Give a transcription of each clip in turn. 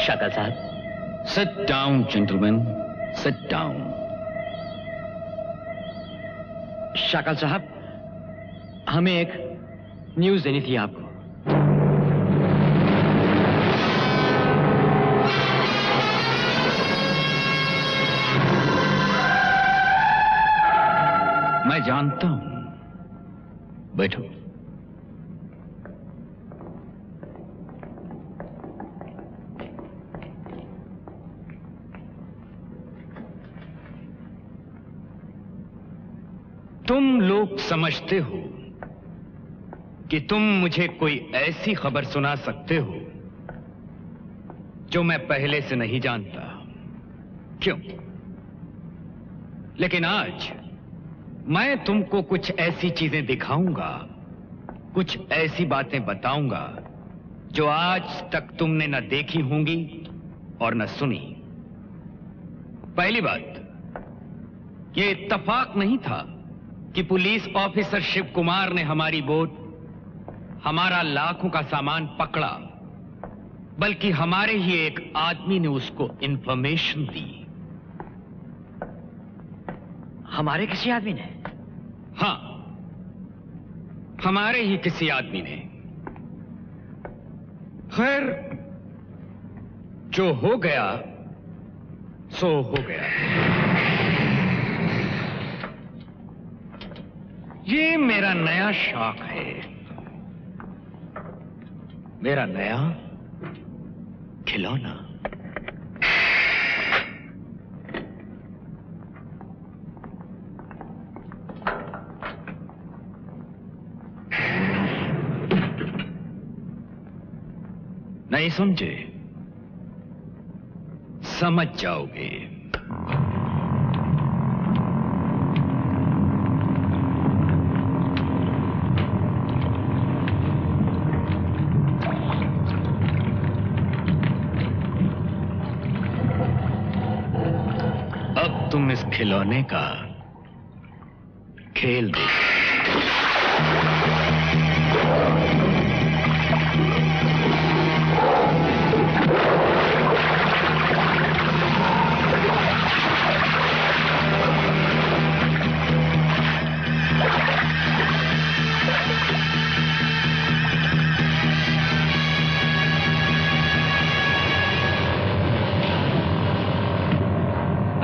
शाका साहब। Sit down, gentlemen. Sit down. शाका साहब, हमें एक न्यूज़ देनी थी आपको। मैं जानता हूं। बैठो। तुम लोग समझते हो कि तुम मुझे कोई ऐसी खबर सुना सकते हो जो मैं पहले से नहीं जानता। क्यों? लेकिन आज मैं तुमको कुछ ऐसी चीजें दिखाऊंगा, कुछ ऐसी बातें बताऊंगा जो आज तक तुमने न देखी होंगी और न सुनी। पहली बात, ये इत्तेफाक नहीं था कि पुलिस ऑफिसर शिव कुमार ने हमारी बोट, हमारा लाखों का सामान पकड़ा, बल्कि हमारे ही एक आदमी ने उसको इंफॉर्मेशन दी। हमारे किसी आदमी ने? हां, हमारे ही किसी आदमी ने। खैर, जो हो गया सो हो गया। ये मेरा नया शौक है, मेरा नया खिलौना। नहीं समझे? समझ जाओगे। अब तुम इस खिलौने का खेल देखो।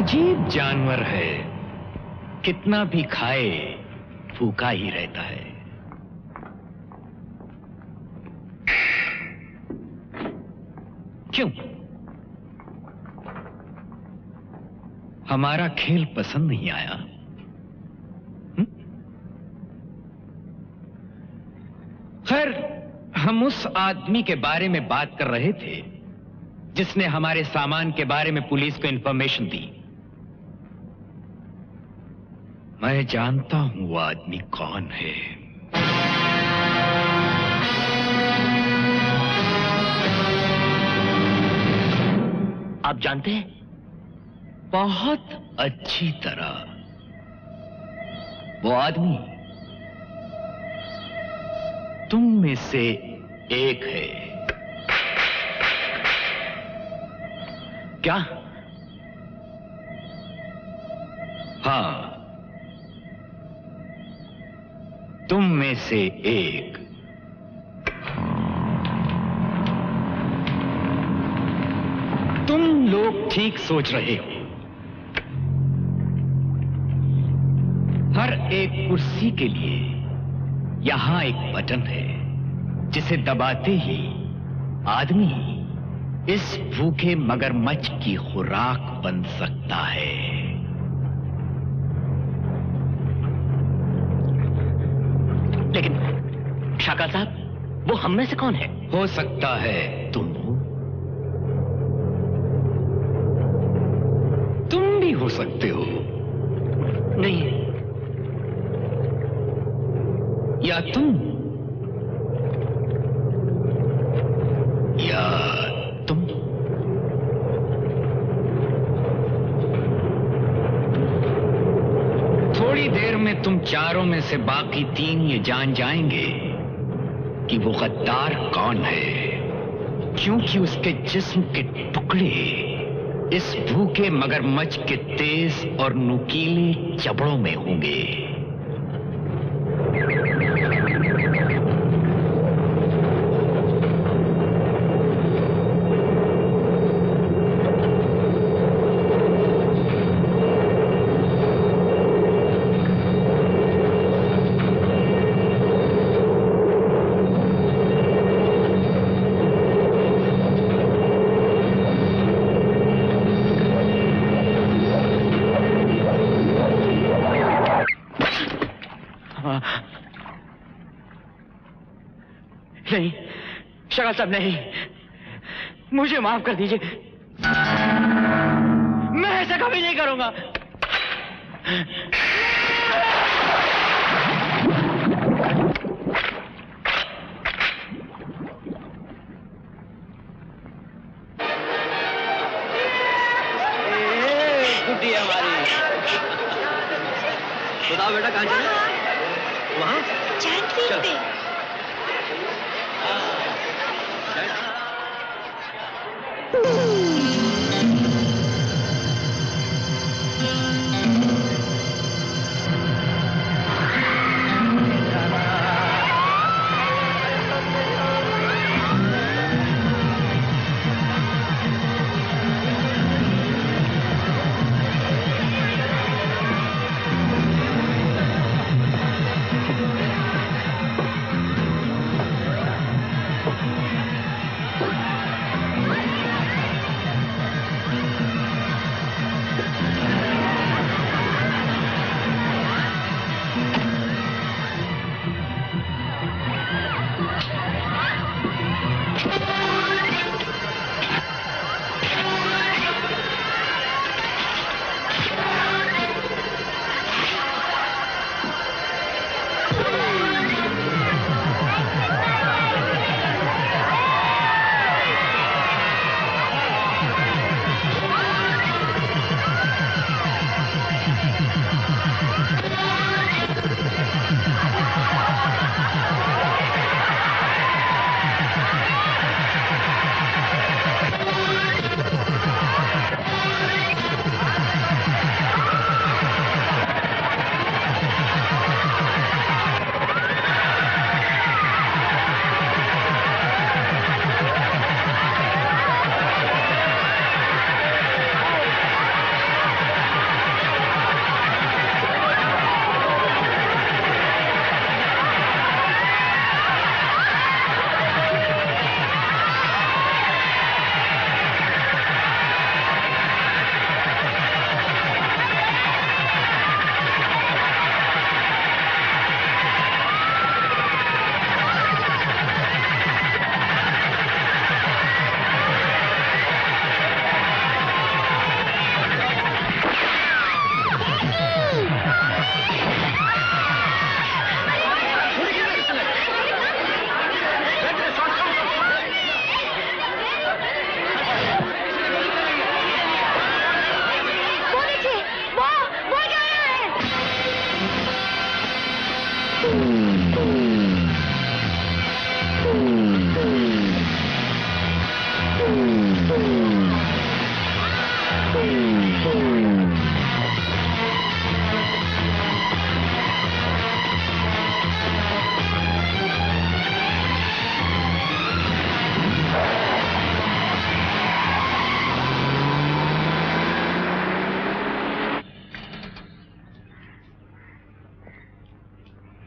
अजीब जानवर है, कितना भी खाए भूखा ही रहता है। क्यों? हमारा खेल पसंद नहीं आया? खैर, हम उस आदमी के बारे में बात कर रहे थे जिसने हमारे सामान के बारे में पुलिस को इंफॉर्मेशन दी। मैं जानता हूं वो आदमी कौन है। आप जानते हैं? बहुत अच्छी तरह। वो आदमी तुम में से एक है। क्या? हां, तुम में से एक। तुम लोग ठीक सोच रहे हो। हर एक कुर्सी के लिए यहां एक बटन है जिसे दबाते ही आदमी इस भूखे मगरमच्छ की खुराक बन सकता है। लेकिन शाका साहब, वो हम में से कौन है? हो सकता है तुम हो, तुम भी हो सकते हो। नहीं। या तुम या तुम। थोड़ी देर में तुम चारों में से बाकी तीन ये जान जाएंगे कि वो गद्दार कौन है। क्योंकि उसके जिस्म के टुकड़े इस भूखे मगरमच्छ के तेज और नुकीले जबड़ों में होंगे। नहीं शका साहब, नहीं, मुझे माफ कर दीजिए, मैं ऐसा कभी नहीं करूंगा। गुड्डी है हमारी। बताओ बेटा कहाँ चले? वहाँ चैनफील्ड पे।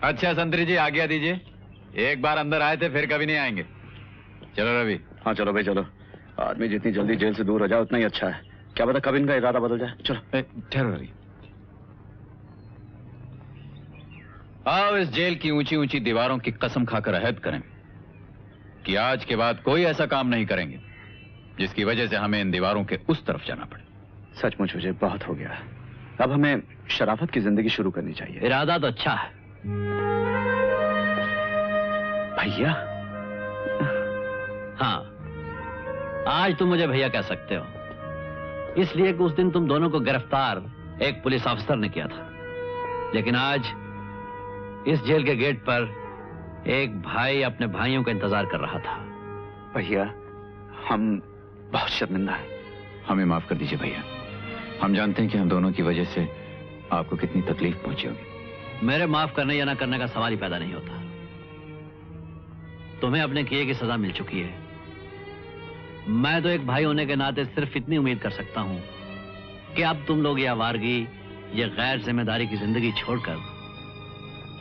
अच्छा संतरी जी, आज्ञा दीजिए। एक बार अंदर आए थे, फिर कभी नहीं आएंगे। चलो रवि। हाँ चलो भाई चलो। आदमी जितनी जल्दी जेल से दूर हो जाए उतना ही अच्छा है। क्या पता कब इनका इरादा बदल जाए। चलो ठहरो रवि। आओ इस जेल की ऊंची ऊंची दीवारों की कसम खाकर अहद करें कि आज के बाद कोई ऐसा काम नहीं करेंगे जिसकी वजह से हमें इन दीवारों के उस तरफ जाना पड़े। सचमुच विजय, बहुत हो गया। अब हमें शराफत की जिंदगी शुरू करनी चाहिए। इरादा तो अच्छा है भैया। हाँ, आज तुम मुझे भैया कह सकते हो, इसलिए कि उस दिन तुम दोनों को गिरफ्तार एक पुलिस अफसर ने किया था। लेकिन आज इस जेल के गेट पर एक भाई अपने भाइयों का इंतजार कर रहा था। भैया, हम बहुत शर्मिंदा हैं। हमें माफ कर दीजिए भैया। हम जानते हैं कि हम दोनों की वजह से आपको कितनी तकलीफ पहुंची होगी। मेरे माफ करने या ना करने का सवाल ही पैदा नहीं होता। तुम्हें अपने किए की सजा मिल चुकी है। मैं तो एक भाई होने के नाते सिर्फ इतनी उम्मीद कर सकता हूं कि अब तुम लोग ये आवारगी, ये गैर जिम्मेदारी की जिंदगी छोड़कर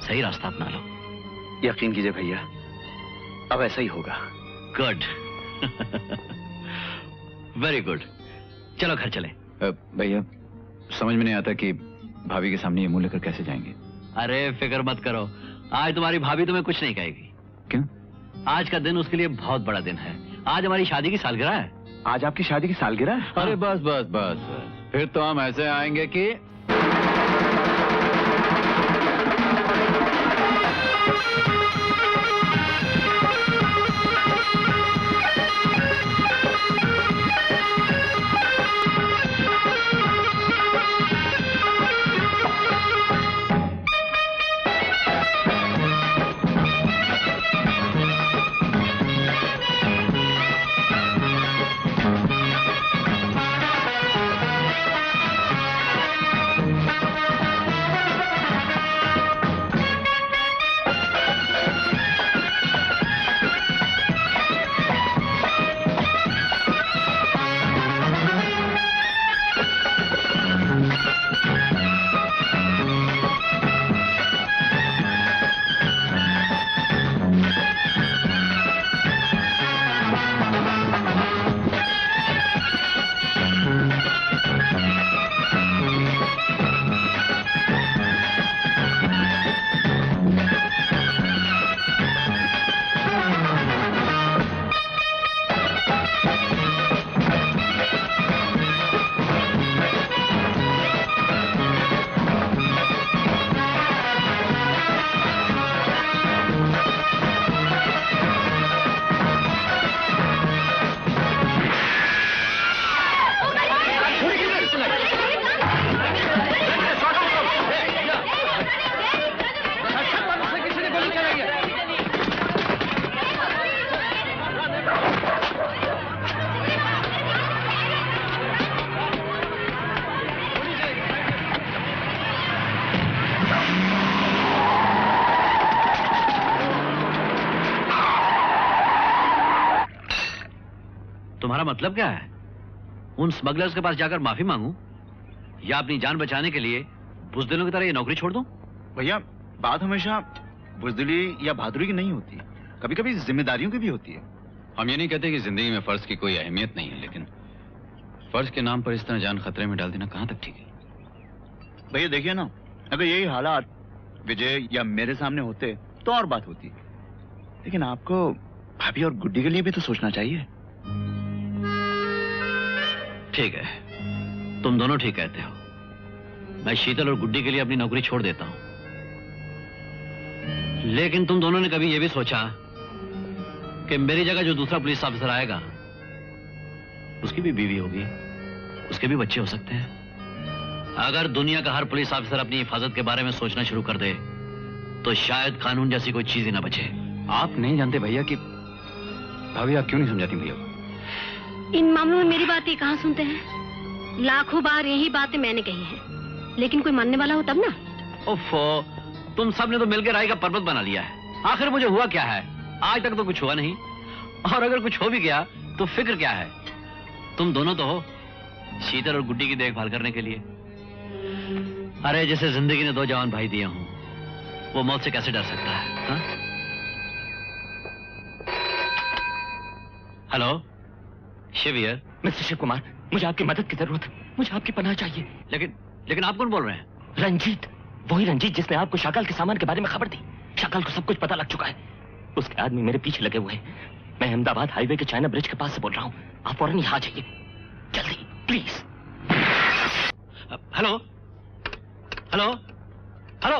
सही रास्ता अपना लो। यकीन कीजिए भैया, अब ऐसा ही होगा। गुड। Very good. चलो घर चले। भैया समझ में नहीं आता कि भाभी के सामने ये मुंह लेकर कैसे जाएंगे। अरे फिक्र मत करो, आज तुम्हारी भाभी तुम्हें कुछ नहीं कहेगी। क्यों? आज का दिन उसके लिए बहुत बड़ा दिन है। आज हमारी शादी की सालगिरह है। आज आपकी शादी की सालगिरह है? अरे बस बस बस, फिर तो हम ऐसे आएंगे कि तुम्हारा मतलब क्या है? उन स्मगलर्स के पास जाकर माफी मांगू या अपनी जान बचाने के लिए बुजदिलों की तरह ये नौकरी छोड़ दूं? भैया बात हमेशा बुजदिली या बहादुरी की नहीं होती, कभी कभी जिम्मेदारियों की भी होती है। हम ये नहीं कहते कि जिंदगी में फर्ज की कोई अहमियत नहीं है, लेकिन फर्ज के नाम पर इस तरह जान खतरे में डाल देना कहां तक ठीक है? भैया देखिए ना, अगर यही हालात विजय या मेरे सामने होते तो और बात होती, लेकिन आपको भाभी और गुड्डी के लिए भी तो सोचना चाहिए। ठीक है, तुम दोनों ठीक कहते हो। मैं शीतल और गुड्डी के लिए अपनी नौकरी छोड़ देता हूं, लेकिन तुम दोनों ने कभी यह भी सोचा कि मेरी जगह जो दूसरा पुलिस ऑफिसर आएगा उसकी भी बीवी होगी, उसके भी बच्चे हो सकते हैं। अगर दुनिया का हर पुलिस ऑफिसर अपनी हिफाजत के बारे में सोचना शुरू कर दे तो शायद कानून जैसी कोई चीज ही ना बचे। आप नहीं जानते भैया कि भाभी आप क्यों नहीं समझाती भैया को? इन मामलों में मेरी बातें कहाँ सुनते हैं? लाखों बार यही बातें मैंने कही हैं, लेकिन कोई मानने वाला हो तब ना। ओफो, तुम सबने तो मिलकर राय का पर्वत बना लिया है। आखिर मुझे हुआ क्या है? आज तक तो कुछ हुआ नहीं, और अगर कुछ हो भी गया तो फिक्र क्या है? तुम दोनों तो हो शीतल और गुड्डी की देखभाल करने के लिए। अरे जिसे जिंदगी ने दो जवान भाई दिए हों वो मौत से कैसे डर सकता है? हा? Hello Shiv here. Mister Shiv Kumar, मुझे आपकी मदद की जरूरत है। मुझे आपकी पनाह चाहिए। लेकिन आप कौन बोल रहे हैं? रंजीत, वही रंजीत जिसने आपको शाकाल के सामान के बारे में खबर दी। शाकाल को सब कुछ पता लग चुका है। उसके आदमी मेरे पीछे लगे हुए हैं। मैं अहमदाबाद हाईवे के चाइना ब्रिज के पास से बोल रहा हूँ। आप फौरन यहाँ आ जाइए, जल्दी प्लीज। Hello hello hello.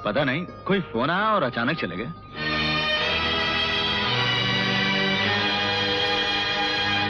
पता नहीं, कोई फोन आया और अचानक चले गए।